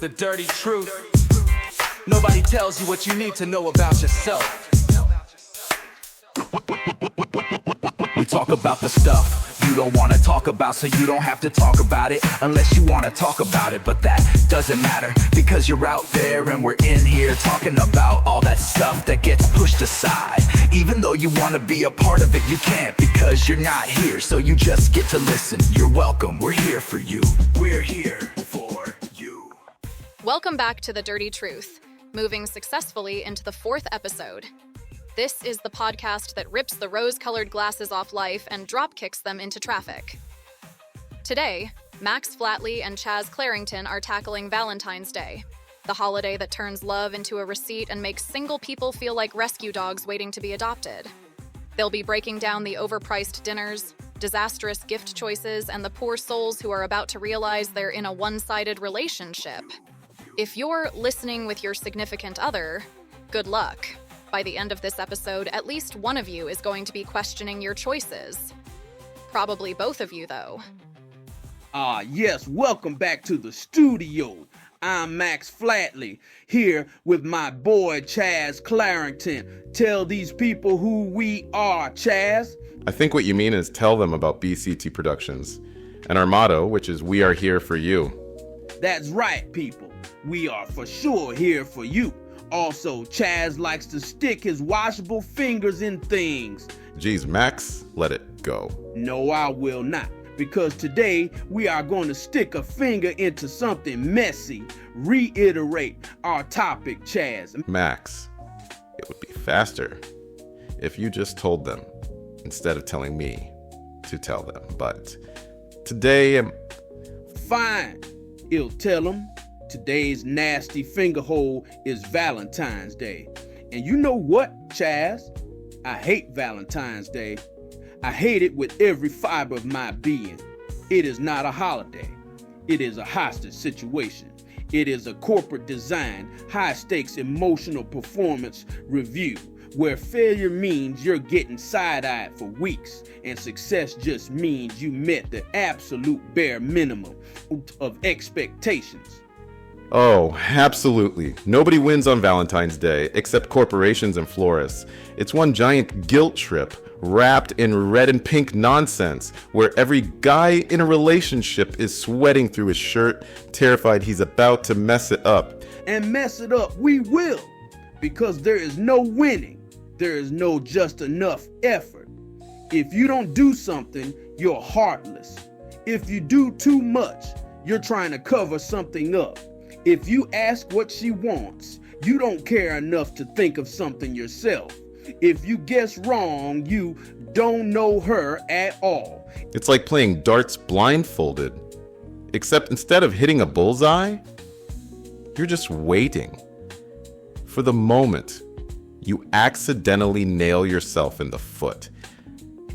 The dirty truth. Nobody tells you what you need to know about yourself. We talk about the stuff you don't want to talk about, so you don't have to talk about it unless you want to talk about it. But that doesn't matter because you're out there and we're in here talking about all that stuff that gets pushed aside. Even though you want to be a part of it, you can't because you're not here, so you just get to listen. You're welcome. We're here for you. We're here for you. Welcome back to The Dirty Truth, moving successfully into the 4th episode. This is the podcast that rips the rose-colored glasses off life and drop-kicks them into traffic. Today, Max Flatley and Chaz Clarington are tackling Valentine's Day, the holiday that turns love into a receipt and makes single people feel like rescue dogs waiting to be adopted. They'll be breaking down the overpriced dinners, disastrous gift choices, and the poor souls who are about to realize they're in a one-sided relationship. If you're listening with your significant other, good luck. By the end of this episode, at least one of you is going to be questioning your choices. Probably both of you, though. Yes, welcome back to the studio. I'm Max Flatley, here with my boy Chaz Clarington. Tell these people who we are, Chaz. I think what you mean is tell them about BCT Productions, and our motto, which is we are here for you. That's right, people. We are for sure here for you. Also, Chaz likes to stick his washable fingers in things. Geez, Max, let it go. No, I will not. Because today, we are going to stick a finger into something messy. Reiterate our topic, Chaz. Max, it would be faster if you just told them instead of telling me to tell them. But today... Fine. He'll tell them. Today's nasty finger hole is Valentine's Day. And you know what, Chaz? I hate Valentine's Day. I hate it with every fiber of my being. It is not a holiday. It is a hostage situation. It is a corporate design, high-stakes emotional performance review, where failure means you're getting side-eyed for weeks, and success just means you met the absolute bare minimum of expectations. Oh, absolutely. Nobody wins on Valentine's Day except corporations and florists. It's one giant guilt trip wrapped in red and pink nonsense where every guy in a relationship is sweating through his shirt, terrified he's about to mess it up. And mess it up we will, because there is no winning. There is no just enough effort. If you don't do something, you're heartless. If you do too much, you're trying to cover something up. If you ask what she wants, you don't care enough to think of something yourself. If you guess wrong, you don't know her at all. It's like playing darts blindfolded, except instead of hitting a bullseye, you're just waiting for the moment you accidentally nail yourself in the foot.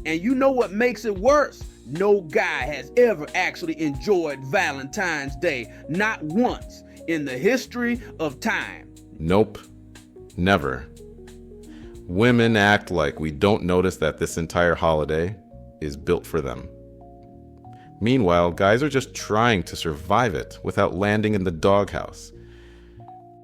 And you know what makes it worse? No guy has ever actually enjoyed Valentine's Day, not once in the history of time. Nope, never. Women act like we don't notice that this entire holiday is built for them. Meanwhile, guys are just trying to survive it without landing in the doghouse.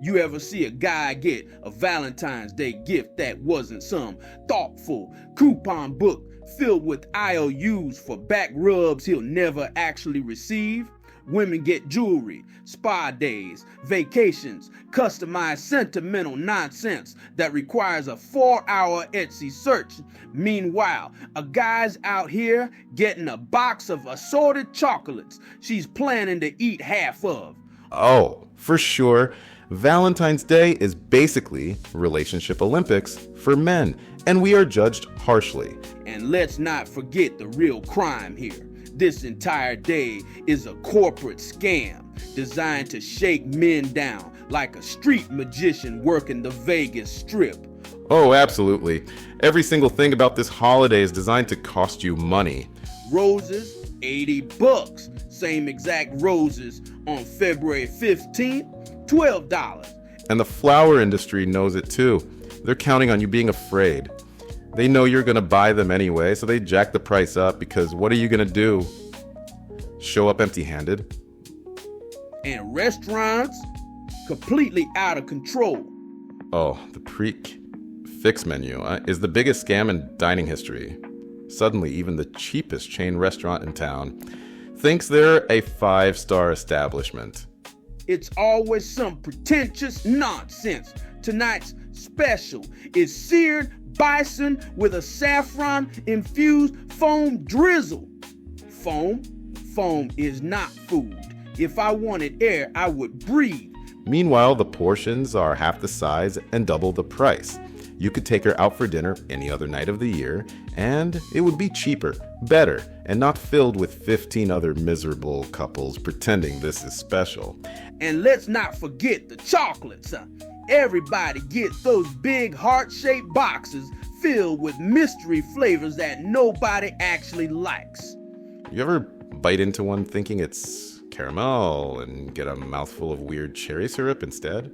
You ever see a guy get a Valentine's Day gift that wasn't some thoughtful coupon book filled with IOUs for back rubs he'll never actually receive? Women get jewelry, spa days, vacations, customized sentimental nonsense that requires a 4-hour Etsy search. Meanwhile, a guy's out here getting a box of assorted chocolates she's planning to eat half of. Oh, for sure. Valentine's Day is basically relationship Olympics for men, and we are judged harshly. And let's not forget the real crime here. This entire day is a corporate scam designed to shake men down like a street magician working the Vegas Strip. Oh, absolutely. Every single thing about this holiday is designed to cost you money. Roses, $80. Same exact roses on February 15th, $12. And the flower industry knows it too. They're counting on you being afraid. They know you're going to buy them anyway, so they jack the price up because what are you going to do? Show up empty-handed? And restaurants, completely out of control. Oh, the fix menu is the biggest scam in dining history. Suddenly, even the cheapest chain restaurant in town thinks they're a 5-star establishment. It's always some pretentious nonsense. Tonight's special is seared bison with a saffron-infused foam drizzle. Foam is not food. If I wanted air, I would breathe. Meanwhile, the portions are half the size and double the price. You could take her out for dinner any other night of the year, and it would be cheaper, better, and not filled with 15 other miserable couples pretending this is special. And let's not forget the chocolates. Everybody gets those big heart-shaped boxes filled with mystery flavors that nobody actually likes. You ever bite into one thinking it's caramel and get a mouthful of weird cherry syrup instead?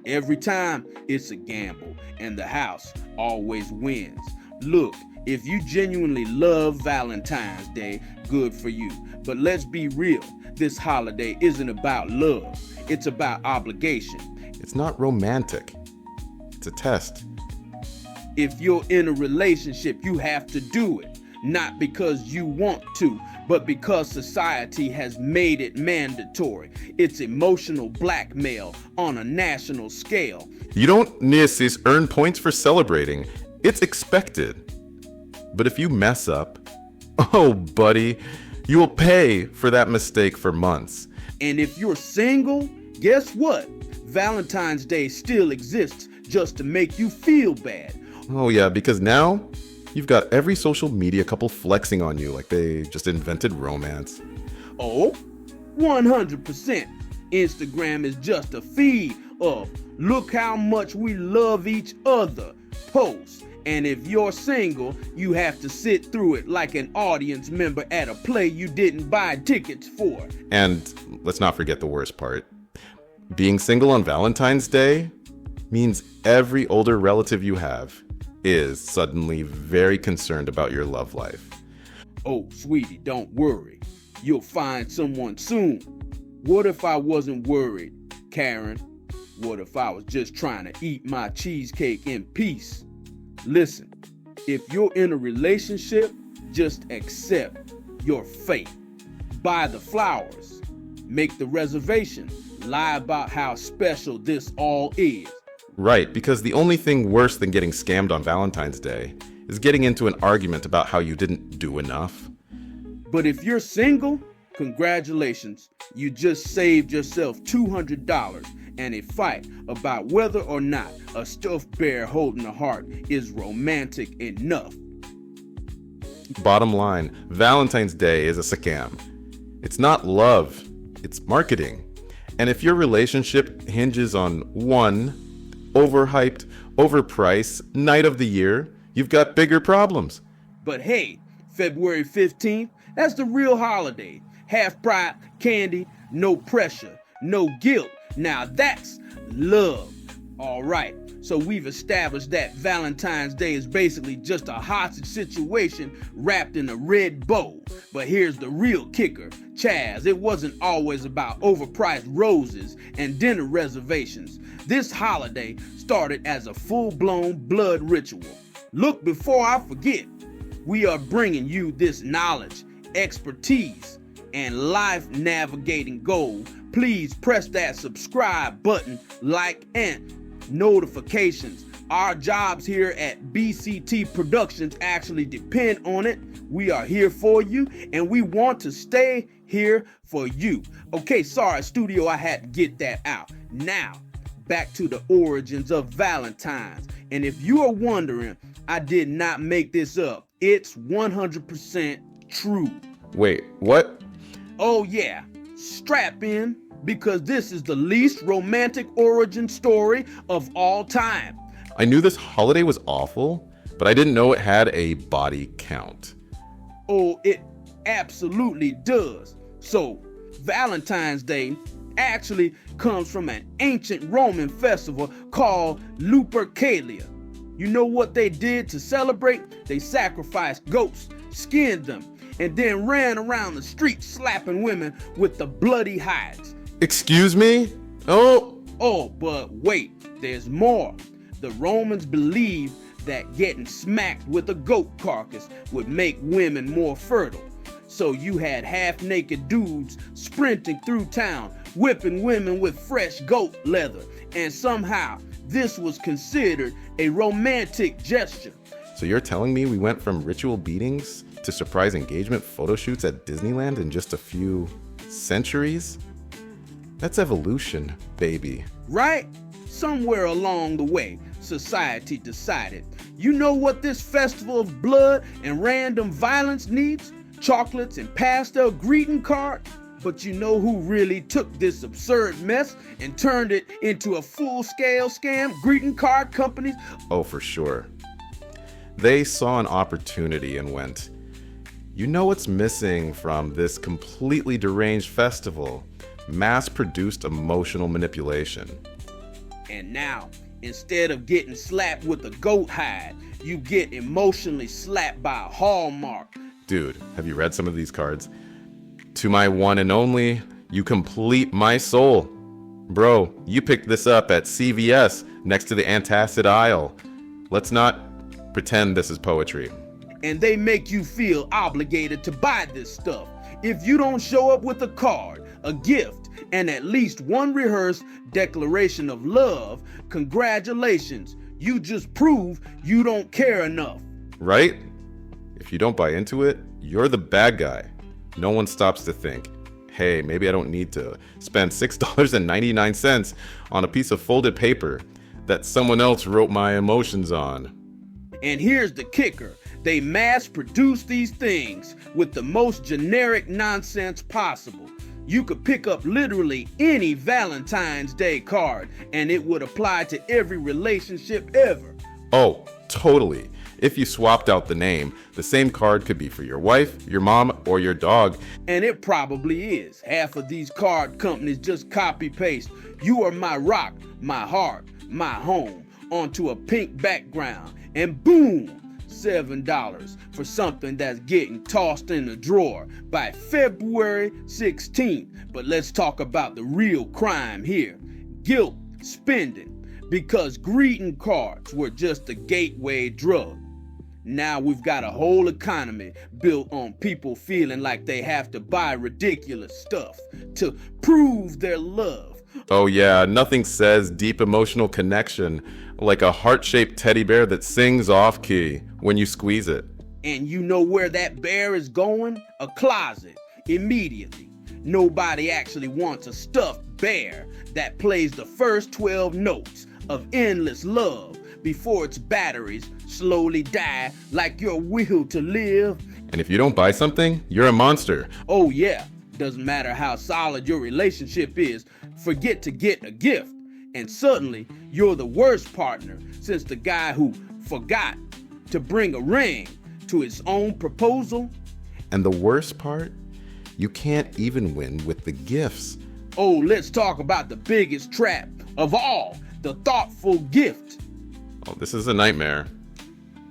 Every time, it's a gamble, and the house always wins. Look, if you genuinely love Valentine's Day, good for you. But let's be real, this holiday isn't about love. It's about obligation. It's not romantic. It's a test. If you're in a relationship, you have to do it. Not because you want to, but because society has made it mandatory. It's emotional blackmail on a national scale. You don't earn points for celebrating. It's expected. But if you mess up, oh buddy, you will pay for that mistake for months. And if you're single, guess what? Valentine's Day still exists just to make you feel bad. Oh yeah, because now you've got every social media couple flexing on you like they just invented romance. Oh, 100%. Instagram is just a feed of look how much we love each other posts. And if you're single, you have to sit through it like an audience member at a play you didn't buy tickets for. And let's not forget the worst part. Being single on Valentine's Day means every older relative you have is suddenly very concerned about your love life. Oh, sweetie, don't worry. You'll find someone soon. What if I wasn't worried, Karen? What if I was just trying to eat my cheesecake in peace? Listen, if you're in a relationship, just accept your fate. Buy the flowers. Make the reservation. Lie about how special this all is. Right, because the only thing worse than getting scammed on Valentine's Day is getting into an argument about how you didn't do enough. But if you're single, congratulations. You just saved yourself $200 and a fight about whether or not a stuffed bear holding a heart is romantic enough. Bottom line, Valentine's Day is a scam. It's not love, it's marketing. And if your relationship hinges on one overhyped, overpriced night of the year, you've got bigger problems. But hey, February 15th, that's the real holiday. Half price candy, no pressure, no guilt. Now that's love. All right, so we've established that Valentine's Day is basically just a hostage situation wrapped in a red bow. But here's the real kicker. Chaz, it wasn't always about overpriced roses and dinner reservations. This holiday started as a full-blown blood ritual. Look, before I forget, we are bringing you this knowledge, expertise, and life navigating gold. Please press that subscribe button, like, and notifications. Our jobs here at BCT Productions actually depend on it. We are here for you, and we want to stay here for you. Okay, sorry, studio, I had to get that out. Now, back to the origins of Valentines. And if you are wondering, I did not make this up. It's 100% true. Wait, what? Oh yeah, strap in, because this is the least romantic origin story of all time. I knew this holiday was awful, but I didn't know it had a body count. Oh, it absolutely does. So, Valentine's Day actually comes from an ancient Roman festival called Lupercalia. You know what they did to celebrate? They sacrificed goats, skinned them, and then ran around the streets slapping women with the bloody hides. Excuse me? Oh, but wait, there's more. The Romans believed that getting smacked with a goat carcass would make women more fertile. So you had half-naked dudes sprinting through town, whipping women with fresh goat leather, and somehow this was considered a romantic gesture. So you're telling me we went from ritual beatings to surprise engagement photo shoots at Disneyland in just a few centuries? That's evolution, baby. Right? Somewhere along the way, society decided, you know what this festival of blood and random violence needs? Chocolates and pastel greeting cards? But you know who really took this absurd mess and turned it into a full-scale scam? Greeting card companies? Oh, for sure. They saw an opportunity and went, you know what's missing from this completely deranged festival? Mass-produced emotional manipulation. And now, instead of getting slapped with a goat hide, you get emotionally slapped by a Hallmark. Dude, have you read some of these cards? To my one and only, you complete my soul. Bro, you picked this up at CVS next to the antacid aisle. Let's not pretend this is poetry. And they make you feel obligated to buy this stuff. If you don't show up with a card, a gift, and at least one rehearsed declaration of love, congratulations, you just prove you don't care enough. Right? If you don't buy into it, you're the bad guy. No one stops to think, hey, maybe I don't need to spend $6.99 on a piece of folded paper that someone else wrote my emotions on. And here's the kicker. They mass produce these things with the most generic nonsense possible. You could pick up literally any Valentine's Day card and it would apply to every relationship ever. Oh, totally. If you swapped out the name, the same card could be for your wife, your mom, or your dog. And it probably is. Half of these card companies just copy-paste, you are my rock, my heart, my home, onto a pink background. And boom! $7 for something that's getting tossed in a drawer by February 16th. But let's talk about the real crime here. Guilt spending. Because greeting cards were just a gateway drug. Now we've got a whole economy built on people feeling like they have to buy ridiculous stuff to prove their love. Oh yeah, nothing says deep emotional connection like a heart-shaped teddy bear that sings off-key when you squeeze it. And you know where that bear is going? A closet, immediately. Nobody actually wants a stuffed bear that plays the first 12 notes of endless love before its batteries slowly die like your will to live. And if you don't buy something, you're a monster. Oh yeah, doesn't matter how solid your relationship is, forget to get a gift. And suddenly, you're the worst partner since the guy who forgot to bring a ring to his own proposal. And the worst part, you can't even win with the gifts. Oh, let's talk about the biggest trap of all, the thoughtful gift. Oh, this is a nightmare.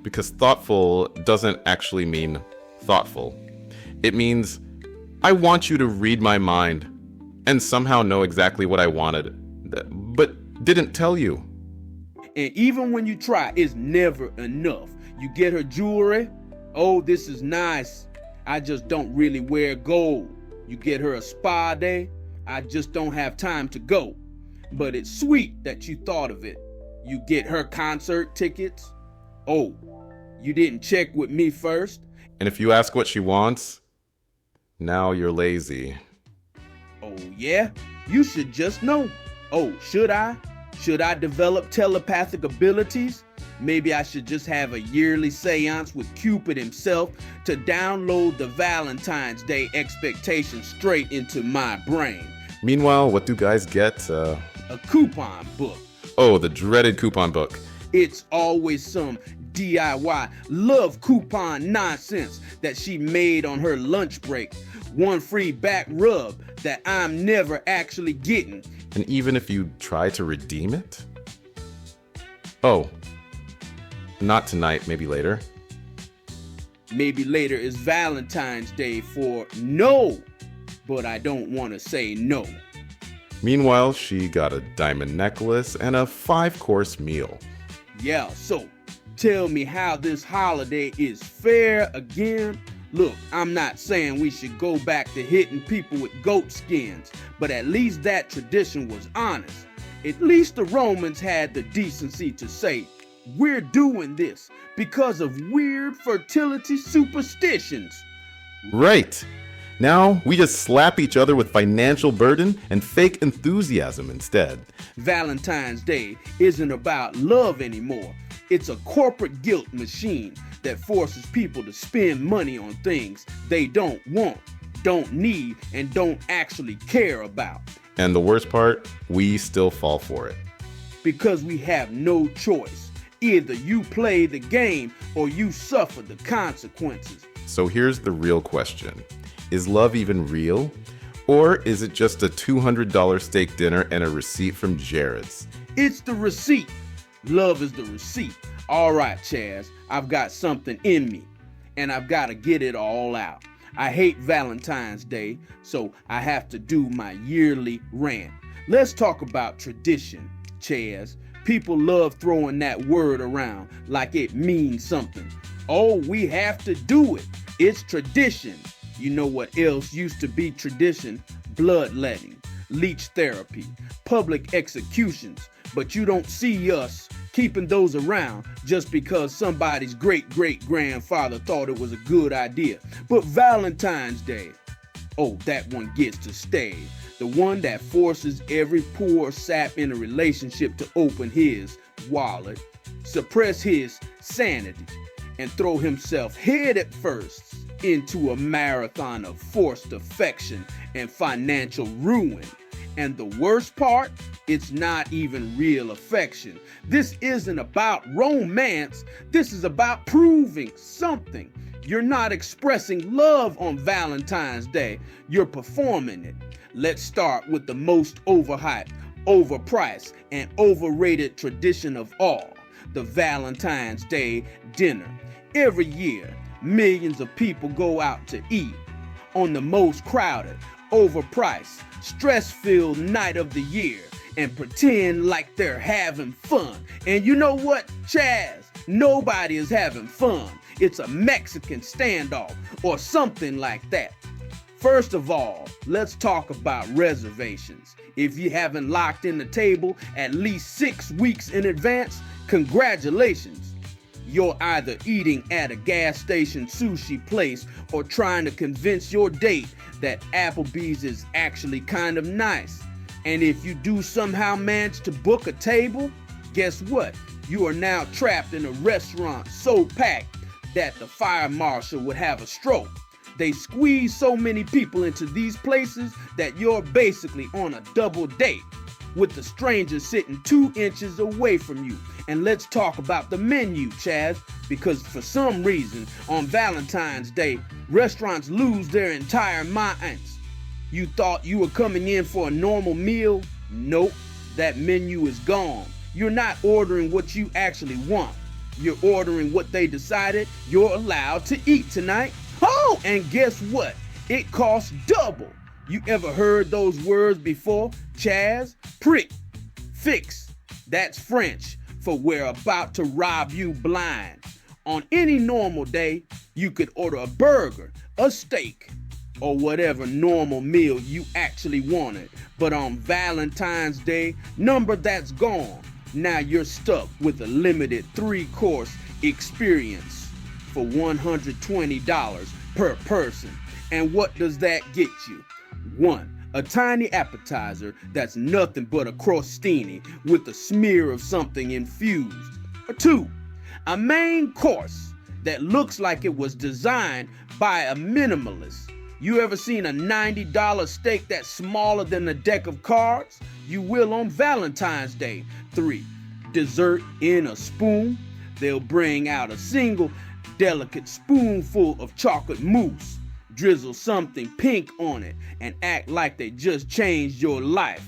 Because thoughtful doesn't actually mean thoughtful. It means, I want you to read my mind and somehow know exactly what I wanted, but didn't tell you. And even when you try, it's never enough. You get her jewelry. Oh, this is nice. I just don't really wear gold. You get her a spa day. I just don't have time to go. But it's sweet that you thought of it. You get her concert tickets. Oh, you didn't check with me first. And if you ask what she wants, now you're lazy. Oh yeah? You should just know. Oh, should I? Should I develop telepathic abilities? Maybe I should just have a yearly seance with Cupid himself to download the Valentine's Day expectations straight into my brain. Meanwhile, what do guys get? A coupon book. Oh, the dreaded coupon book. It's always some DIY love coupon nonsense that she made on her lunch break. One free back rub that I'm never actually getting. And even if you try to redeem it? Oh, not tonight, maybe later. Maybe later is Valentine's Day for no, but I don't want to say no. Meanwhile, she got a diamond necklace and a 5-course meal. Yeah, so tell me how this holiday is fair again. Look, I'm not saying we should go back to hitting people with goat skins, but at least that tradition was honest. At least the Romans had the decency to say, we're doing this because of weird fertility superstitions. Right. Now, we just slap each other with financial burden and fake enthusiasm instead. Valentine's Day isn't about love anymore. It's a corporate guilt machine that forces people to spend money on things they don't want, don't need, and don't actually care about. And the worst part, we still fall for it. Because we have no choice. Either you play the game or you suffer the consequences. So here's the real question. Is love even real? Or is it just a $200 steak dinner and a receipt from Jared's? It's the receipt. Love is the receipt. All right, Chaz, I've got something in me, and I've got to get it all out. I hate Valentine's Day, so I have to do my yearly rant. Let's talk about tradition, Chaz. People love throwing that word around like it means something. Oh, we have to do it. It's tradition. You know what else used to be tradition? Bloodletting, leech therapy, public executions. But you don't see us keeping those around just because somebody's great-great-grandfather thought it was a good idea. But Valentine's Day, oh, that one gets to stay. The one that forces every poor sap in a relationship to open his wallet, suppress his sanity, and throw himself head at first into a marathon of forced affection and financial ruin. And the worst part, it's not even real affection. This isn't about romance. This is about proving something. You're not expressing love on Valentine's Day. You're performing it. Let's start with the most overhyped, overpriced, and overrated tradition of all, the Valentine's Day dinner. Every year, millions of people go out to eat on the most crowded, overpriced, stress-filled night of the year and pretend like they're having fun. And you know what, Chaz? Nobody is having fun. It's a Mexican standoff or something like that. First of all, let's talk about reservations. If you haven't locked in the table at least 6 weeks in advance, congratulations. You're either eating at a gas station sushi place or trying to convince your date that Applebee's is actually kind of nice. And if you do somehow manage to book a table, guess what? You are now trapped in a restaurant so packed that the fire marshal would have a stroke. They squeeze so many people into these places that you're basically on a double date with the stranger sitting 2 inches away from you. And let's talk about the menu, Chaz, because for some reason on Valentine's Day, restaurants lose their entire minds. You thought you were coming in for a normal meal? Nope, that menu is gone. You're not ordering what you actually want. You're ordering what they decided you're allowed to eat tonight. Oh, and guess what? It costs double. You ever heard those words before? Chaz, prick, fix. That's French for we're about to rob you blind. On any normal day, you could order a burger, a steak, or whatever normal meal you actually wanted. But on Valentine's Day, number that's gone. Now you're stuck with a limited 3-course experience for $120 per person. And what does that get you? 1. A tiny appetizer that's nothing but a crostini with a smear of something infused. Or 2. A main course that looks like it was designed by a minimalist. You ever seen a $90 steak that's smaller than a deck of cards? You will on Valentine's Day. 3. Dessert in a spoon. They'll bring out a single delicate spoonful of chocolate mousse, drizzle something pink on it, and act like they just changed your life.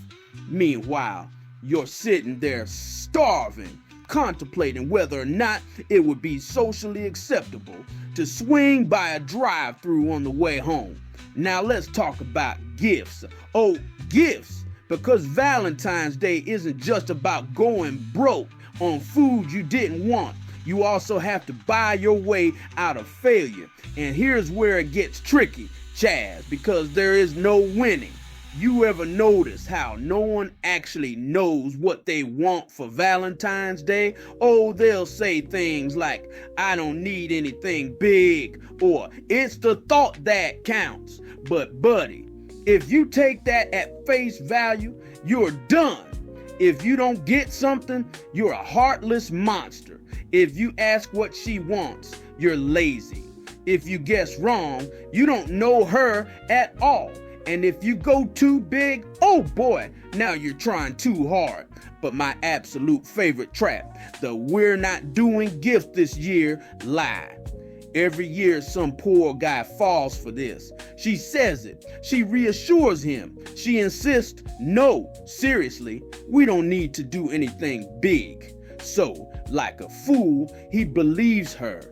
Meanwhile, you're sitting there starving, contemplating whether or not it would be socially acceptable to swing by a drive-thru on the way home. Now let's talk about gifts. Oh, gifts! Because Valentine's Day isn't just about going broke on food you didn't want. You also have to buy your way out of failure. And here's where it gets tricky, Chaz, because there is no winning. You ever notice how no one actually knows what they want for Valentine's Day? Oh, they'll say things like, I don't need anything big, or it's the thought that counts. But buddy, if you take that at face value, you're done. If you don't get something, you're a heartless monster. If you ask what she wants, you're lazy. If you guess wrong, you don't know her at all. And if you go too big, oh boy, now you're trying too hard. But my absolute favorite trap, the we're not doing gift this year lie. Every year some poor guy falls for this. She says it. She reassures him. She insists, no, seriously, we don't need to do anything big. So, like a fool, he believes her.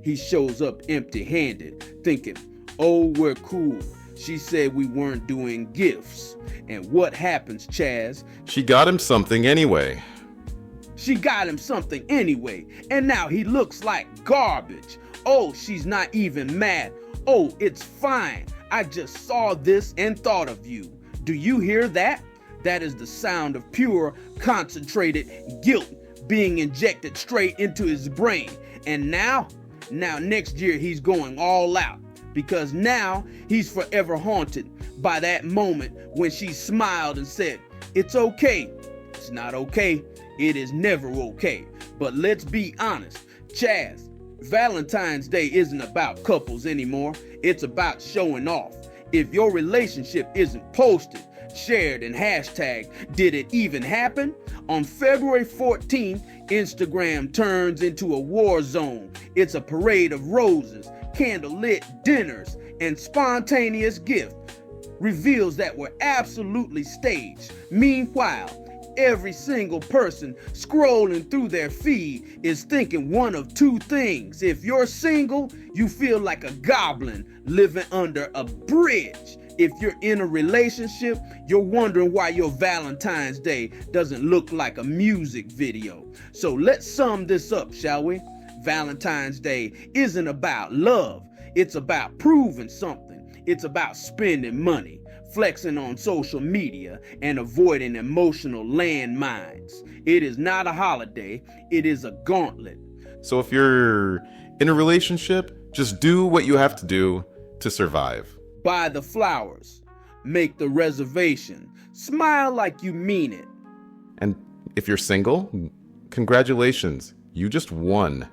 He shows up empty-handed, thinking, oh, we're cool. She said we weren't doing gifts. And what happens, Chaz? She got him something anyway. She got him something anyway, and now he looks like garbage. Oh, she's not even mad. Oh, it's fine. I just saw this and thought of you. Do you hear that? That is the sound of pure, concentrated guilt being injected straight into his brain. And now next year he's going all out, because now he's forever haunted by that moment when she smiled and said, it's okay. It's not okay. It is never okay. But let's be honest, Chaz, Valentine's Day isn't about couples anymore. It's about showing off. If your relationship isn't posted, shared, and hashtagged, did it even happen? On February 14th, Instagram turns into a war zone. It's a parade of roses, candlelit dinners, and spontaneous gifts. Reveals that were absolutely staged. Meanwhile, every single person scrolling through their feed is thinking one of two things. If you're single, you feel like a goblin living under a bridge. If you're in a relationship, you're wondering why your Valentine's Day doesn't look like a music video. So let's sum this up, shall we? Valentine's Day isn't about love. It's about proving something. It's about spending money, flexing on social media, and avoiding emotional landmines. It is not a holiday. It is a gauntlet. So if you're in a relationship, just do what you have to do to survive. Buy the flowers. Make the reservation. Smile like you mean it. And if you're single, congratulations, you just won.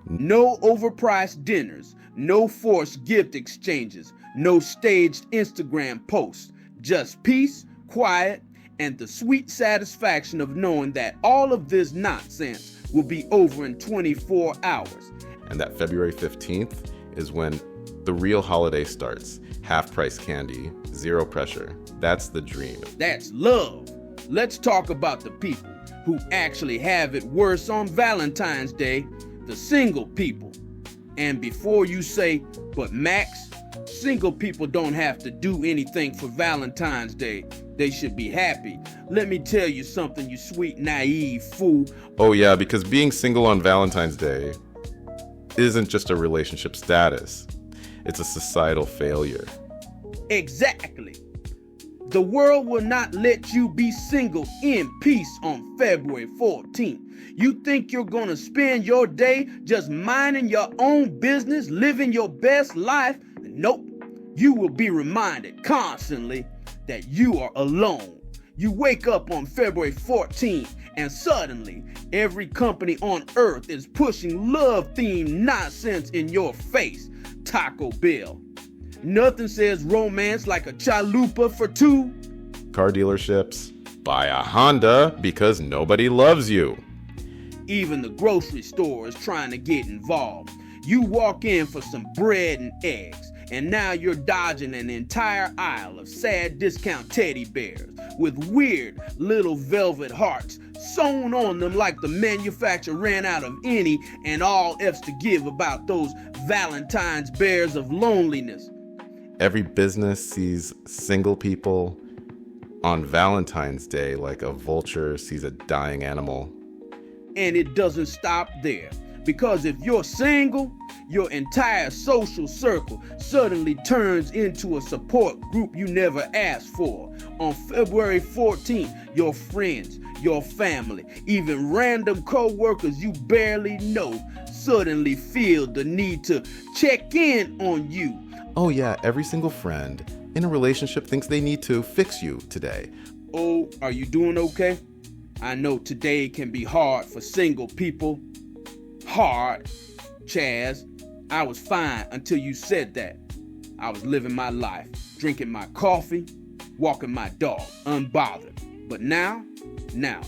No overpriced dinners. No forced gift exchanges. No staged Instagram posts. Just peace, quiet, and the sweet satisfaction of knowing that all of this nonsense will be over in 24 hours. And that February 15th is when the real holiday starts. Half-price candy, zero pressure. That's the dream. That's love. Let's talk about the people who actually have it worse on Valentine's Day, the single people. And before you say, but Max, single people don't have to do anything for Valentine's Day. They should be happy. Let me tell you something, you sweet, naive fool. Oh yeah, because being single on Valentine's Day isn't just a relationship status. It's a societal failure. Exactly. The world will not let you be single in peace on February 14th. You think you're gonna spend your day just minding your own business, living your best life? Nope. You will be reminded constantly that you are alone. You wake up on February 14th and suddenly every company on earth is pushing love-themed nonsense in your face. Taco Bell. Nothing says romance like a chalupa for two. Car dealerships. Buy a Honda because nobody loves you. Even the grocery store is trying to get involved. You walk in for some bread and eggs, and now you're dodging an entire aisle of sad discount teddy bears with weird little velvet hearts sewn on them like the manufacturer ran out of any and all F's to give about those Valentine's bears of loneliness. Every business sees single people on Valentine's Day like a vulture sees a dying animal. And it doesn't stop there. Because if you're single, your entire social circle suddenly turns into a support group you never asked for. On February 14th, your friends, your family, even random co-workers you barely know suddenly feel the need to check in on you. Oh yeah, every single friend in a relationship thinks they need to fix you today. Oh, are you doing okay? I know today can be hard for single people. Hard, Chaz. I was fine until you said that. I was living my life, drinking my coffee, walking my dog, unbothered. But now,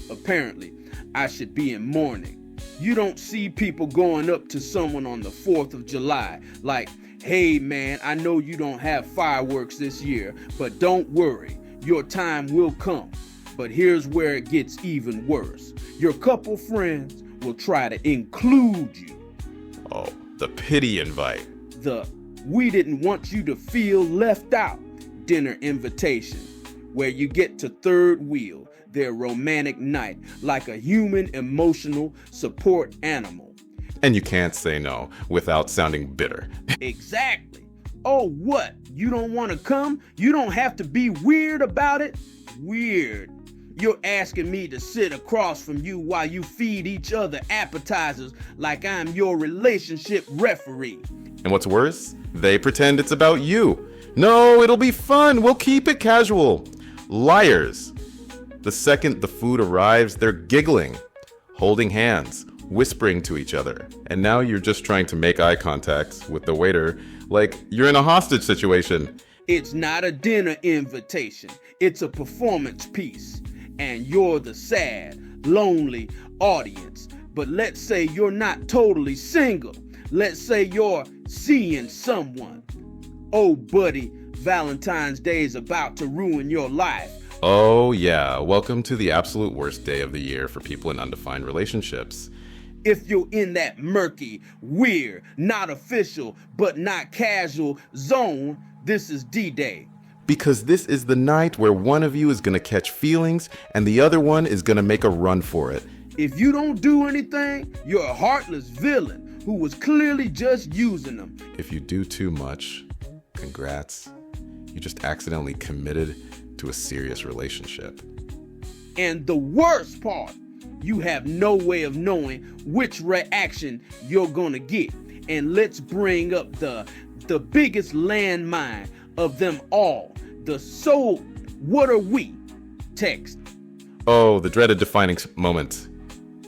apparently, I should be in mourning. You don't see people going up to someone on the 4th of July like, hey man, I know you don't have fireworks this year, but don't worry, your time will come. But here's where it gets even worse. Your couple friends will try to include you. Oh, the pity invite. The we didn't want you to feel left out dinner invitation, where you get to third wheel their romantic night like a human emotional support animal. And you can't say no without sounding bitter. Exactly. Oh, what? You don't want to come? You don't have to be weird about it? Weird. You're asking me to sit across from you while you feed each other appetizers like I'm your relationship referee. And what's worse, they pretend it's about you. No, it'll be fun. We'll keep it casual. Liars. The second the food arrives, they're giggling, holding hands, whispering to each other. And now you're just trying to make eye contact with the waiter like you're in a hostage situation. It's not a dinner invitation. It's a performance piece. And you're the sad, lonely audience. But let's say you're not totally single. Let's say you're seeing someone. Oh, buddy, Valentine's Day is about to ruin your life. Oh, yeah. Welcome to the absolute worst day of the year for people in undefined relationships. If you're in that murky, weird, not official, but not casual zone, this is D-Day. Because this is the night where one of you is going to catch feelings and the other one is going to make a run for it. If you don't do anything, you're a heartless villain who was clearly just using them. If you do too much, congrats. You just accidentally committed to a serious relationship. And the worst part, you have no way of knowing which reaction you're gonna get. And let's bring up the biggest landmine of them all. The "so what are we" text. Oh, the dreaded defining moment.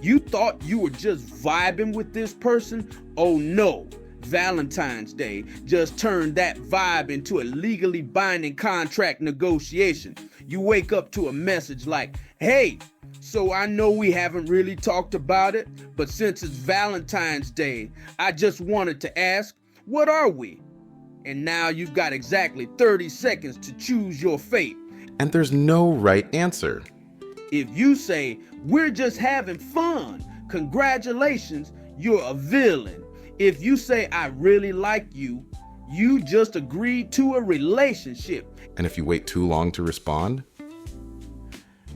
You thought you were just vibing with this person? Oh no. Valentine's Day just turned that vibe into a legally binding contract negotiation. You wake up to a message like, hey, so I know we haven't really talked about it, but since it's Valentine's Day, I just wanted to ask, what are we? And now you've got exactly 30 seconds to choose your fate. And there's no right answer. If you say, we're just having fun, congratulations, you're a villain. If you say, I really like you, you just agreed to a relationship. And if you wait too long to respond,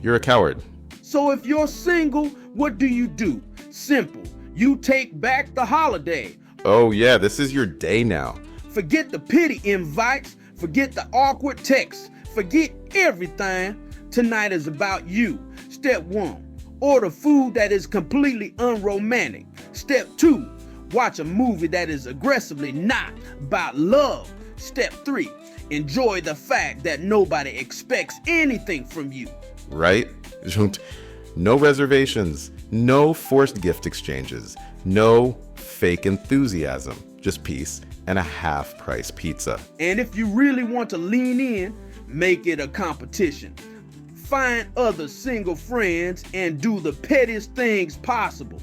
you're a coward. So if you're single, what do? Simple. You take back the holiday. Oh yeah, this is your day now. Forget the pity invites. Forget the awkward texts. Forget everything. Tonight is about you. Step 1, order food that is completely unromantic. Step 2, watch a movie that is aggressively not about love. Step 3, enjoy the fact that nobody expects anything from you. Right? No reservations, no forced gift exchanges, no fake enthusiasm, just peace and a half-price pizza. And if you really want to lean in, make it a competition. Find other single friends and do the pettiest things possible.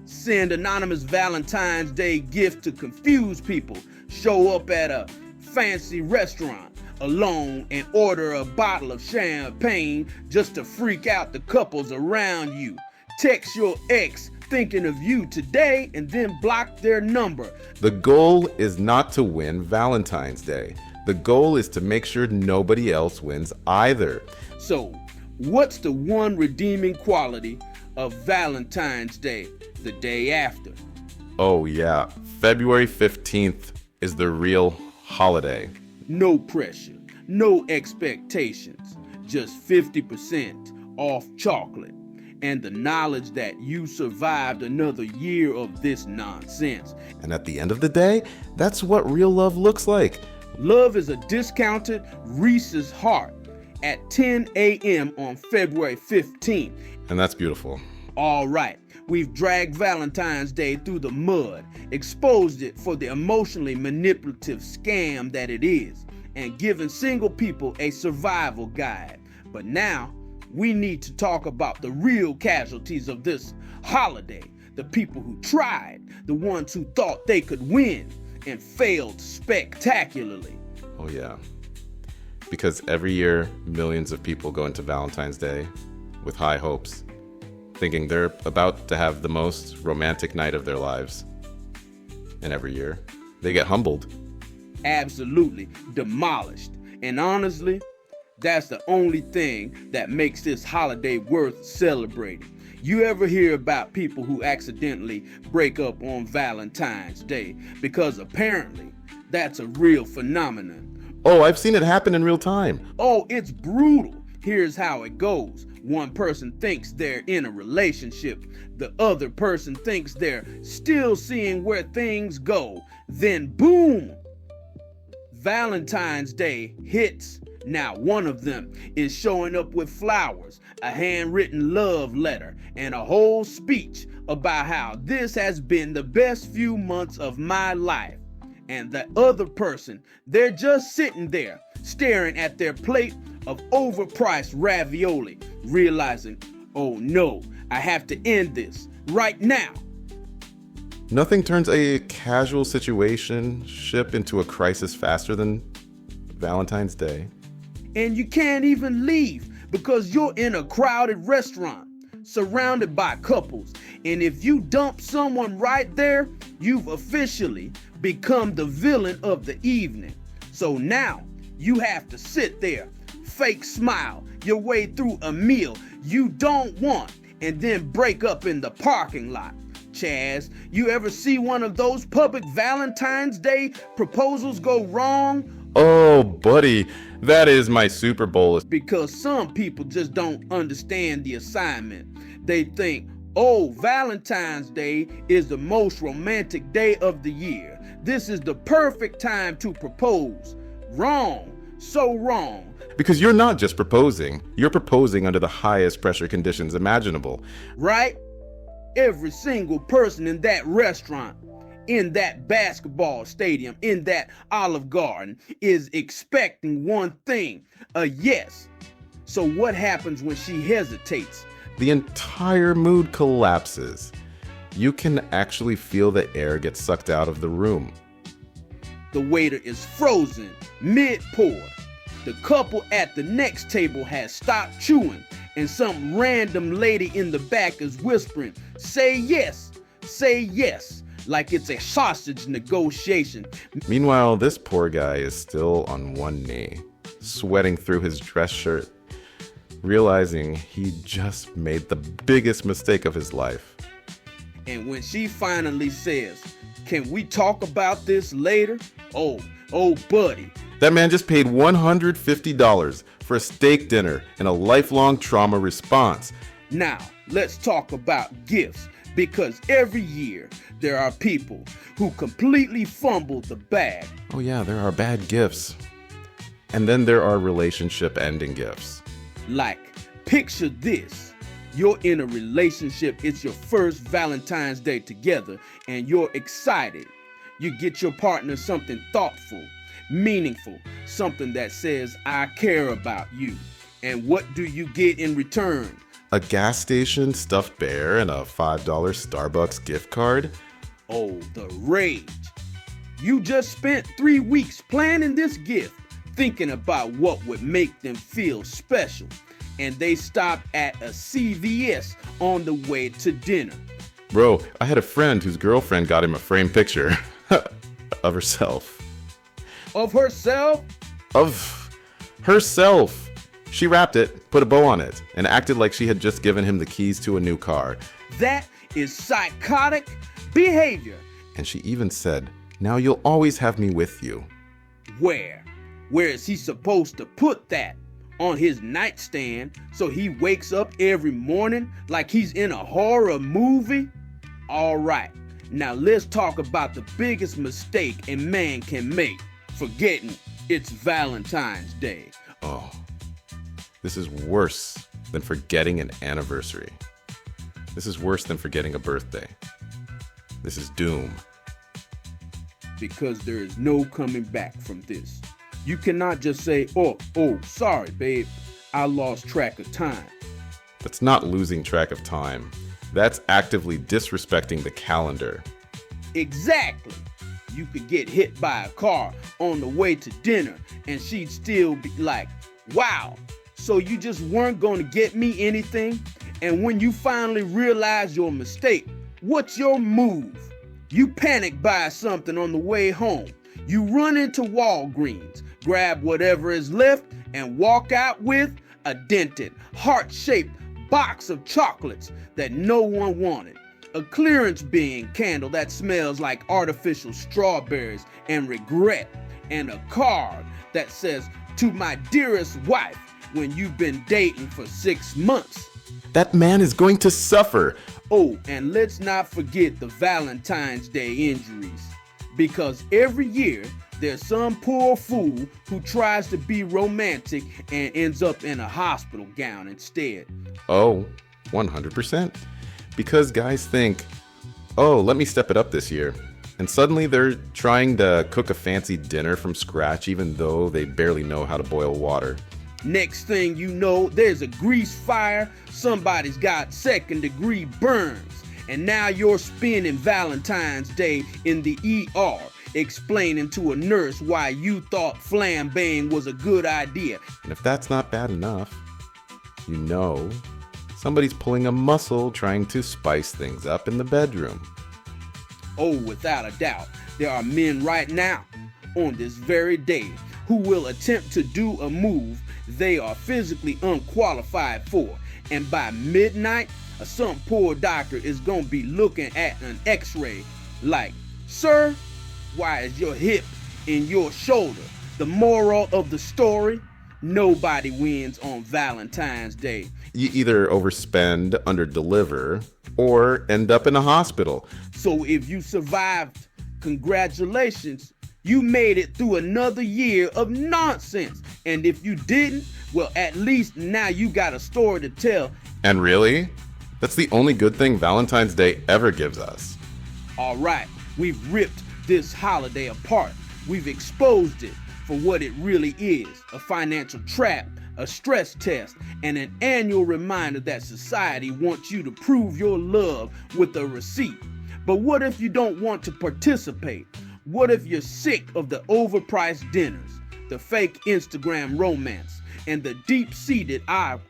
Send anonymous Valentine's Day gift to confuse people. Show up at a fancy restaurant alone and order a bottle of champagne just to freak out the couples around you. Text your ex thinking of you today and then block their number. The goal is not to win Valentine's Day. The goal is to make sure nobody else wins either. So, what's the one redeeming quality of Valentine's Day, the day after? Oh yeah, February 15th is the real holiday. No pressure, no expectations, just 50% off chocolate, and the knowledge that you survived another year of this nonsense. And at the end of the day, that's what real love looks like. Love is a discounted Reese's Heart at 10 a.m. on February 15th. And that's beautiful. All right, we've dragged Valentine's Day through the mud, exposed it for the emotionally manipulative scam that it is, and given single people a survival guide. But now, we need to talk about the real casualties of this holiday, the people who tried, the ones who thought they could win and failed spectacularly. Oh yeah. Because every year, millions of people go into Valentine's Day with high hopes, thinking they're about to have the most romantic night of their lives. And every year, they get humbled. Absolutely demolished. And honestly, that's the only thing that makes this holiday worth celebrating. You ever hear about people who accidentally break up on Valentine's Day? Because apparently, that's a real phenomenon. Oh, I've seen it happen in real time. Oh, it's brutal. Here's how it goes. One person thinks they're in a relationship. The other person thinks they're still seeing where things go. Then boom! Valentine's Day hits. Now one of them is showing up with flowers, a handwritten love letter, and a whole speech about how this has been the best few months of my life. And the other person, they're just sitting there, staring at their plate of overpriced ravioli, realizing, oh no, I have to end this right now. Nothing turns a casual situationship into a crisis faster than Valentine's Day. And you can't even leave because you're in a crowded restaurant surrounded by couples. And if you dump someone right there, you've officially become the villain of the evening. So now you have to sit there, fake smile your way through a meal you don't want, and then break up in the parking lot. Chaz, you ever see one of those public Valentine's Day proposals go wrong? Oh, buddy, that is my Super Bowl. Because some people just don't understand the assignment. They think, oh, Valentine's Day is the most romantic day of the year. This is the perfect time to propose. Wrong. So wrong. Because you're not just proposing. You're proposing under the highest pressure conditions imaginable. Right? Every single person in that restaurant, in that basketball stadium, in that Olive Garden is expecting one thing, a yes. So what happens when she hesitates? The entire mood collapses. You can actually feel the air get sucked out of the room. The waiter is frozen, mid-pour. The couple at the next table has stopped chewing, and some random lady in the back is whispering, say yes, like it's a sausage negotiation. Meanwhile, this poor guy is still on one knee, sweating through his dress shirt, realizing he just made the biggest mistake of his life. And when she finally says, can we talk about this later? Oh, buddy. That man just paid $150 for a steak dinner and a lifelong trauma response. Now, let's talk about gifts, because every year there are people who completely fumble the bag. Oh yeah, there are bad gifts. And then there are relationship-ending gifts. Like, picture this. You're in a relationship, it's your first Valentine's Day together, and you're excited. You get your partner something thoughtful, meaningful, something that says, I care about you. And what do you get in return? A gas station stuffed bear and a $5 Starbucks gift card? Oh, the rage. You just spent 3 weeks planning this gift, thinking about what would make them feel special. And they stopped at a CVS on the way to dinner. Bro, I had a friend whose girlfriend got him a framed picture of herself. Of herself? of herself. She wrapped it, put a bow on it, and acted like she had just given him the keys to a new car. That is psychotic behavior. And she even said, "Now you'll always have me with you." Where? Where is he supposed to put that? On his nightstand so he wakes up every morning like he's in a horror movie? All right, now let's talk about the biggest mistake a man can make, forgetting it's Valentine's Day. Oh, this is worse than forgetting an anniversary. This is worse than forgetting a birthday. This is doom. Because there is no coming back from this. You cannot just say, oh, sorry, babe, I lost track of time. That's not losing track of time. That's actively disrespecting the calendar. Exactly. You could get hit by a car on the way to dinner and she'd still be like, wow, so you just weren't going to get me anything? And when you finally realize your mistake, what's your move? You panic buy something on the way home. You run into Walgreens, grab whatever is left, and walk out with a dented, heart-shaped box of chocolates that no one wanted, a clearance bin candle that smells like artificial strawberries and regret, and a card that says, "To my dearest wife," when you've been dating for 6 months. That man is going to suffer. Oh, and let's not forget the Valentine's Day injuries. Because every year, there's some poor fool who tries to be romantic and ends up in a hospital gown instead. Oh, 100%. Because guys think, oh, let me step it up this year. And suddenly they're trying to cook a fancy dinner from scratch even though they barely know how to boil water. Next thing you know, there's a grease fire, somebody's got second-degree burns, and now you're spending Valentine's Day in the ER, explaining to a nurse why you thought flambeing was a good idea. And if that's not bad enough, you know somebody's pulling a muscle trying to spice things up in the bedroom. Oh, without a doubt, there are men right now, on this very day, who will attempt to do a move they are physically unqualified for, and by midnight, some poor doctor is gonna be looking at an x-ray like, "Sir, why is your hip in your shoulder?" The moral of the story, nobody wins on Valentine's Day. You either overspend, underdeliver, or end up in a hospital. So if you survived, congratulations, you made it through another year of nonsense. And if you didn't, well, at least now you got a story to tell. And really, that's the only good thing Valentine's Day ever gives us. All right, we've ripped this holiday apart. We've exposed it for what it really is, a financial trap, a stress test, and an annual reminder that society wants you to prove your love with a receipt. But what if you don't want to participate? What if you're sick of the overpriced dinners, the fake Instagram romance, and the deep-seated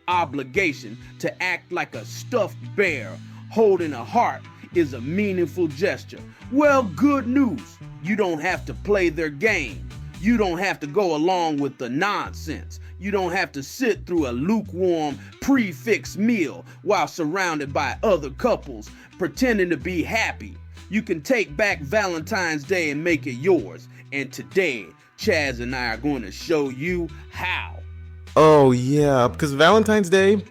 obligation to act like a stuffed bear holding a heart is a meaningful gesture? Well, good news. You don't have to play their game. You don't have to go along with the nonsense. You don't have to sit through a lukewarm, prefix meal while surrounded by other couples pretending to be happy. You can take back Valentine's Day and make it yours. And today, Chaz and I are going to show you how. Oh yeah, because Valentine's Day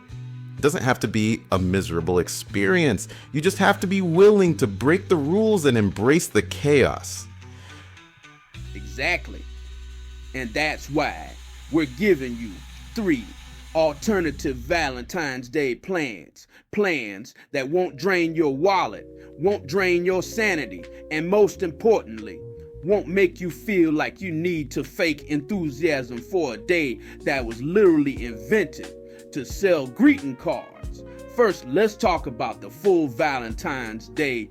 doesn't have to be a miserable experience. You just have to be willing to break the rules and embrace the chaos. Exactly. And that's why we're giving you 3 alternative Valentine's Day plans. Plans that won't drain your wallet, won't drain your sanity, and most importantly, won't make you feel like you need to fake enthusiasm for a day that was literally invented to sell greeting cards. First, let's talk about the full Valentine's Day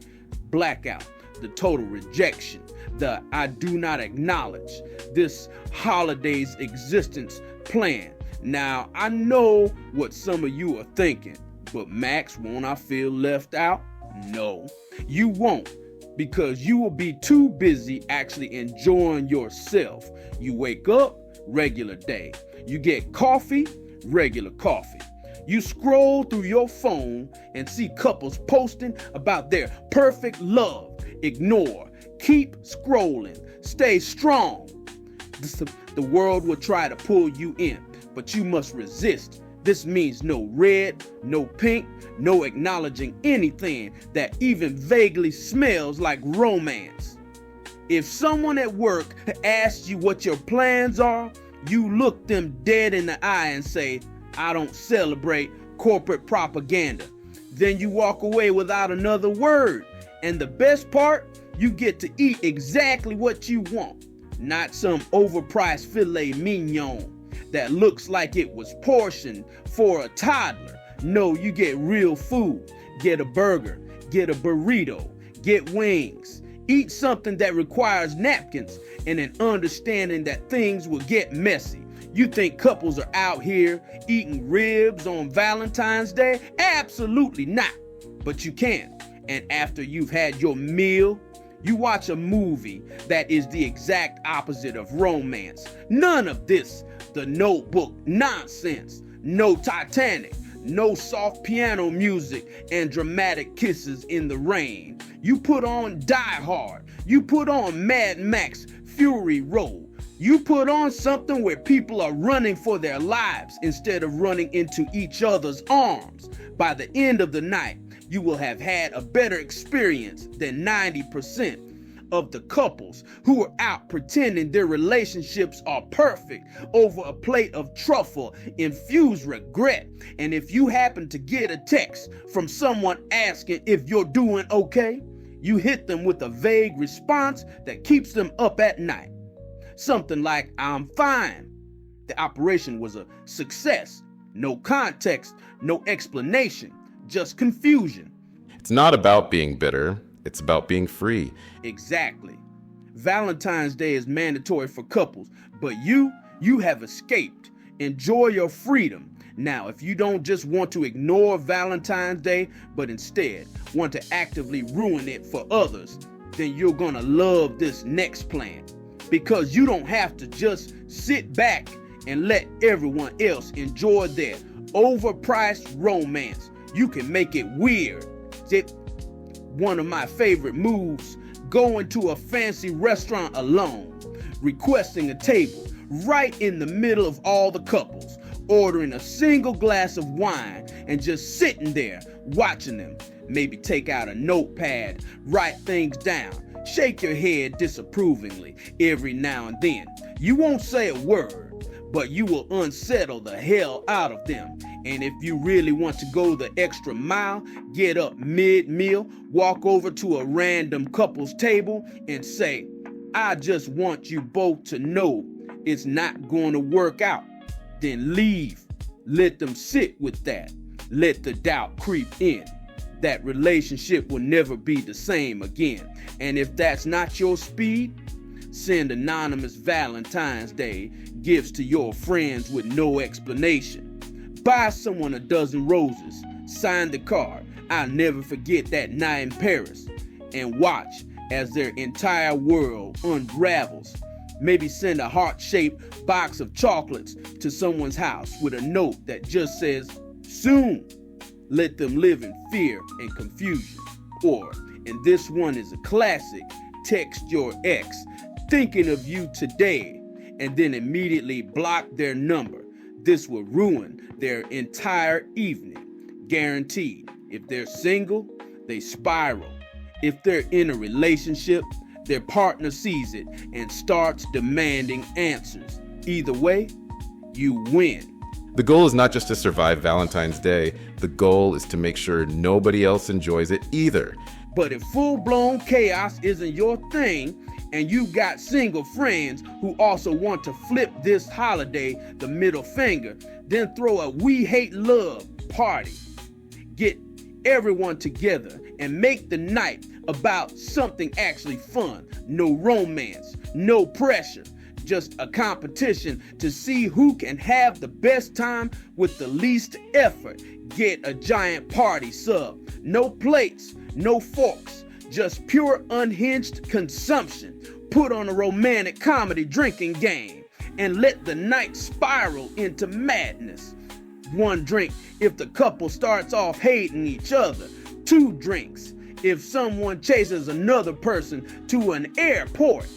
blackout, the total rejection, the I do not acknowledge this holiday's existence plan. Now, I know what some of you are thinking, but Max, won't I feel left out? No, you won't, because you will be too busy actually enjoying yourself. You wake up, regular day. You get coffee, regular coffee. You scroll through your phone and see couples posting about their perfect love. Ignore. Keep scrolling. Stay strong. The world will try to pull you in, but you must resist. This means no red, no pink, no acknowledging anything that even vaguely smells like romance. If someone at work asks you what your plans are, you look them dead in the eye and say, "I don't celebrate corporate propaganda." Then you walk away without another word. And the best part, you get to eat exactly what you want, not some overpriced filet mignon that looks like it was portioned for a toddler. No, you get real food. Get a burger, get a burrito, get wings. Eat something that requires napkins and an understanding that things will get messy. You think couples are out here eating ribs on Valentine's Day? Absolutely not. But you can. And after you've had your meal, you watch a movie that is the exact opposite of romance. None of this, The Notebook nonsense. No Titanic. No soft piano music and dramatic kisses in the rain. You put on Die Hard. You put on Mad Max Fury Road. You put on something where people are running for their lives instead of running into each other's arms. By the end of the night, you will have had a better experience than 90% of the couples who are out pretending their relationships are perfect over a plate of truffle-infused regret. And if you happen to get a text from someone asking if you're doing okay, you hit them with a vague response that keeps them up at night. Something like, "I'm fine." The operation was a success. No context, no explanation, just confusion. It's not about being bitter. It's about being free. Exactly. Valentine's Day is mandatory for couples, but you have escaped. Enjoy your freedom. Now, if you don't just want to ignore Valentine's Day, but instead want to actively ruin it for others, then you're gonna love this next plan. Because you don't have to just sit back and let everyone else enjoy their overpriced romance. You can make it weird. One of my favorite moves, going to a fancy restaurant alone, requesting a table right in the middle of all the couples, ordering a single glass of wine and just sitting there watching them. Maybe take out a notepad, write things down, shake your head disapprovingly every now and then. You won't say a word, but you will unsettle the hell out of them. And if you really want to go the extra mile, get up mid-meal, walk over to a random couple's table and say, "I just want you both to know it's not going to work out." Then leave. Let them sit with that. Let the doubt creep in. That relationship will never be the same again. And if that's not your speed, send anonymous Valentine's Day gifts to your friends with no explanation. Buy someone a dozen roses, sign the card, "I'll never forget that night in Paris," and watch as their entire world unravels. Maybe send a heart-shaped box of chocolates to someone's house with a note that just says, "Soon." Let them live in fear and confusion. Or, and this one is a classic, text your ex, "Thinking of you today," and then immediately block their number. This will ruin their entire evening. Guaranteed. If they're single, they spiral. If they're in a relationship, their partner sees it and starts demanding answers. Either way, you win. The goal is not just to survive Valentine's Day. The goal is to make sure nobody else enjoys it either. But if full-blown chaos isn't your thing, and you've got single friends who also want to flip this holiday the middle finger, then throw a "We Hate Love" party. Get everyone together and make the night about something actually fun. No romance, no pressure, just a competition to see who can have the best time with the least effort. Get a giant party sub. No plates, no forks, just pure unhinged consumption. Put on a romantic comedy drinking game and let the night spiral into madness. 1 drink if the couple starts off hating each other. 2 drinks if someone chases another person to an airport.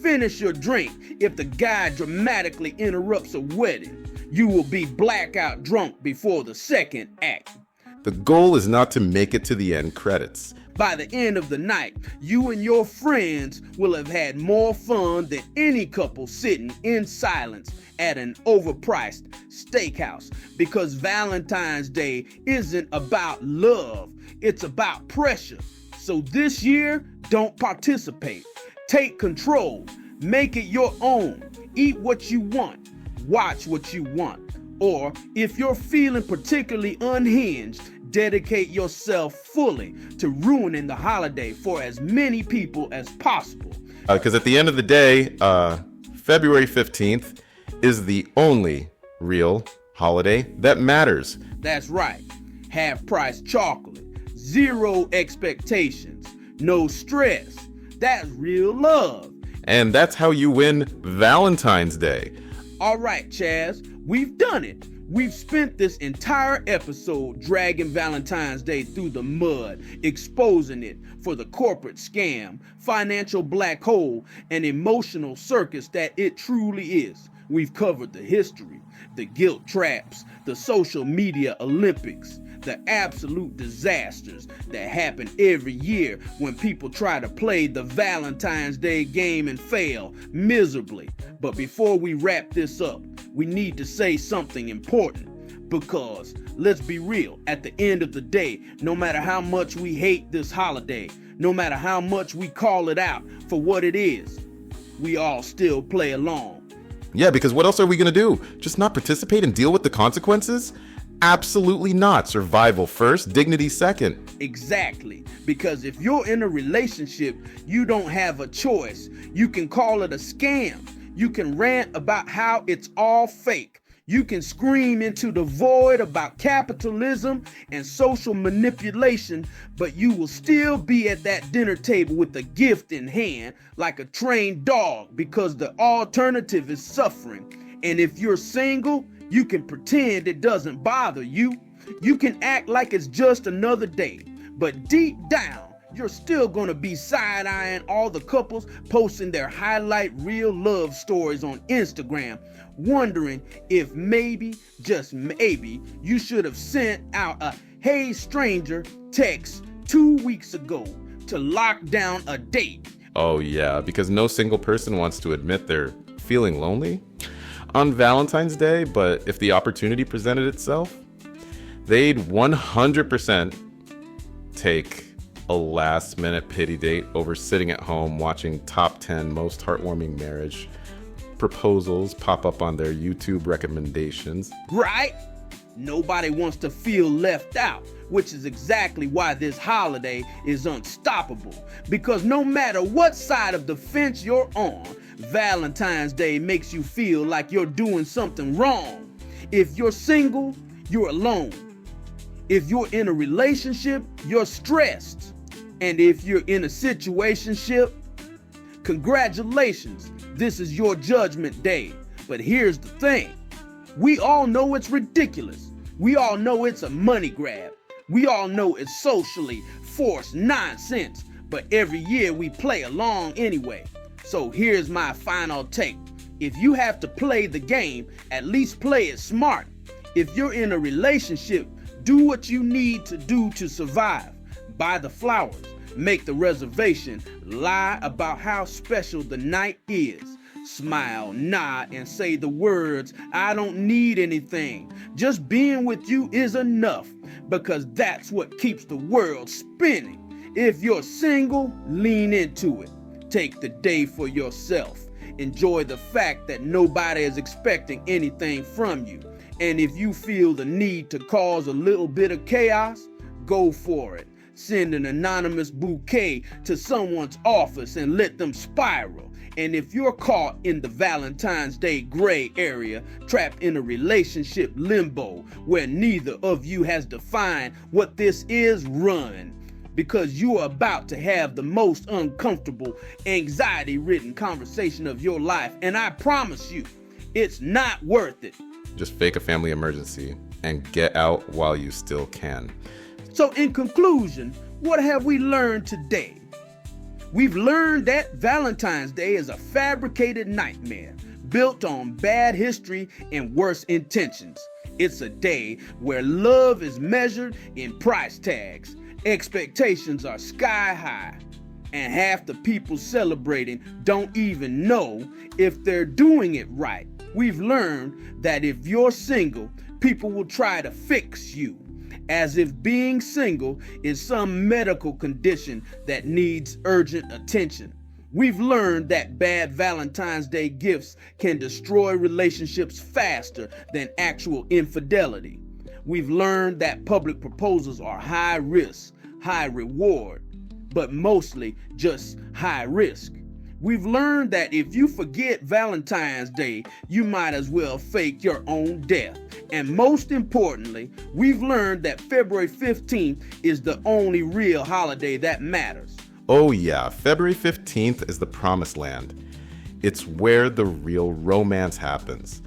Finish your drink if the guy dramatically interrupts a wedding. You will be blackout drunk before the second act. The goal is not to make it to the end credits. By the end of the night, you and your friends will have had more fun than any couple sitting in silence at an overpriced steakhouse, because Valentine's Day isn't about love, it's about pressure. So this year, don't participate. Take control. Make it your own. Eat what you want. Watch what you want. Or if you're feeling particularly unhinged, dedicate yourself fully to ruining the holiday for as many people as possible. Because at the end of the day, February 15th is the only real holiday that matters. That's right. Half-price chocolate. 0 expectations. No stress. That's real love. And that's how you win Valentine's Day. All right, Chaz, we've done it. We've spent this entire episode dragging Valentine's Day through the mud, exposing it for the corporate scam, financial black hole, and emotional circus that it truly is. We've covered the history, the guilt traps, the social media Olympics, the absolute disasters that happen every year when people try to play the Valentine's Day game and fail miserably. But before we wrap this up, we need to say something important, because let's be real, at the end of the day, no matter how much we hate this holiday, no matter how much we call it out for what it is, we all still play along. Yeah, because what else are we going to do? Just not participate and deal with the consequences? Absolutely not. Survival first, dignity second. Exactly. Because if you're in a relationship, you don't have a choice. You can call it a scam. You can rant about how it's all fake. You can scream into the void about capitalism and social manipulation, but you will still be at that dinner table with a gift in hand like a trained dog, because the alternative is suffering. And if you're single, you can pretend it doesn't bother you. You can act like it's just another day, but deep down, you're still gonna be side-eyeing all the couples posting their highlight real love stories on Instagram, wondering if maybe, just maybe, you should have sent out a "Hey stranger" text 2 weeks ago to lock down a date. Oh yeah, because no single person wants to admit they're feeling lonely on Valentine's Day, but if the opportunity presented itself, they'd 100% take a last-minute pity date over sitting at home watching top 10 most heartwarming marriage proposals pop up on their YouTube recommendations. Right? Nobody wants to feel left out, which is exactly why this holiday is unstoppable. Because no matter what side of the fence you're on, Valentine's Day makes you feel like you're doing something wrong. If you're single, you're alone. If you're in a relationship, you're stressed. And if you're in a situationship, congratulations, this is your judgment day. But here's the thing. We all know it's ridiculous. We all know it's a money grab. We all know it's socially forced nonsense. But every year we play along anyway. So here's my final take. If you have to play the game, at least play it smart. If you're in a relationship, do what you need to do to survive. Buy the flowers, make the reservation, lie about how special the night is. Smile, nod, and say the words, "I don't need anything. Just being with you is enough," because that's what keeps the world spinning. If you're single, lean into it. Take the day for yourself. Enjoy the fact that nobody is expecting anything from you. And if you feel the need to cause a little bit of chaos, go for it. Send an anonymous bouquet to someone's office and let them spiral. And if you're caught in the Valentine's Day gray area, trapped in a relationship limbo where neither of you has defined what this is, run. Because you are about to have the most uncomfortable, anxiety-ridden conversation of your life. And I promise you, It's not worth it. Just fake a family emergency and get out while you still can. So in conclusion, what have we learned today? We've learned that Valentine's Day is a fabricated nightmare built on bad history and worse intentions. It's a day where love is measured in price tags, expectations are sky high, and half the people celebrating don't even know if they're doing it right. We've learned that if you're single, people will try to fix you, as if being single is some medical condition that needs urgent attention. We've learned that bad Valentine's Day gifts can destroy relationships faster than actual infidelity. We've learned that public proposals are high risk, high reward, but mostly just high risk. We've learned that if you forget Valentine's Day, you might as well fake your own death. And most importantly, we've learned that February 15th is the only real holiday that matters. Oh yeah, February 15th is the promised land. It's where the real romance happens.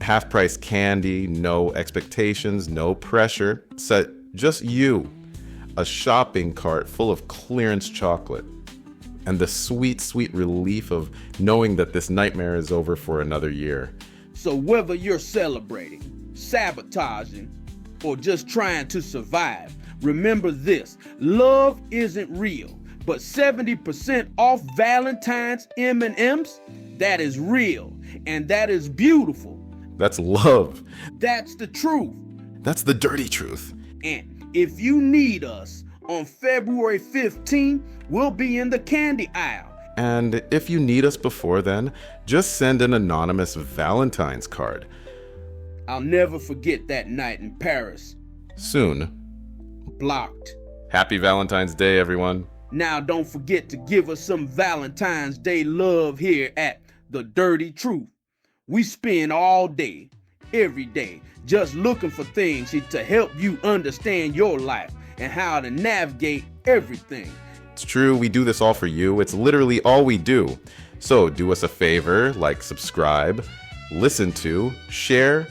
Half-price candy, no expectations, no pressure, set just you, a shopping cart full of clearance chocolate, and the sweet, sweet relief of knowing that this nightmare is over for another year. So whether you're celebrating, sabotaging, or just trying to survive, remember this: love isn't real, but 70% off Valentine's M&Ms, that is real, and that is beautiful. That's love. That's the truth. That's the dirty truth. And if you need us on February 15th, we'll be in the candy aisle. And if you need us before then, just send an anonymous Valentine's card. I'll never forget that night in Paris. Soon. Blocked. Happy Valentine's Day, everyone. Now don't forget to give us some Valentine's Day love here at The Dirty Truth. We spend all day, every day, just looking for things to help you understand your life and how to navigate everything. It's true, we do this all for you. It's literally all we do. So do us a favor, like, subscribe, listen to, share,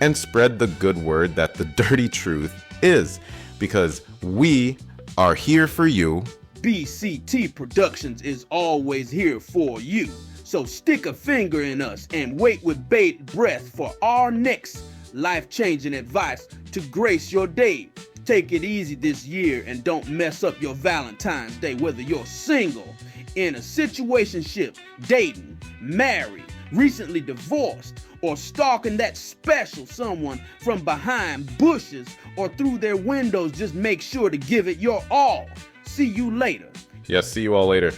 and spread the good word that The Dirty Truth is, because we are here for you. BCT Productions is always here for you. So stick a finger in us and wait with bated breath for our next life-changing advice to grace your day. Take it easy this year and don't mess up your Valentine's Day, whether you're single, in a situationship, dating, married, recently divorced, or stalking that special someone from behind bushes or through their windows. Just make sure to give it your all. See you later. Yes, see you all later.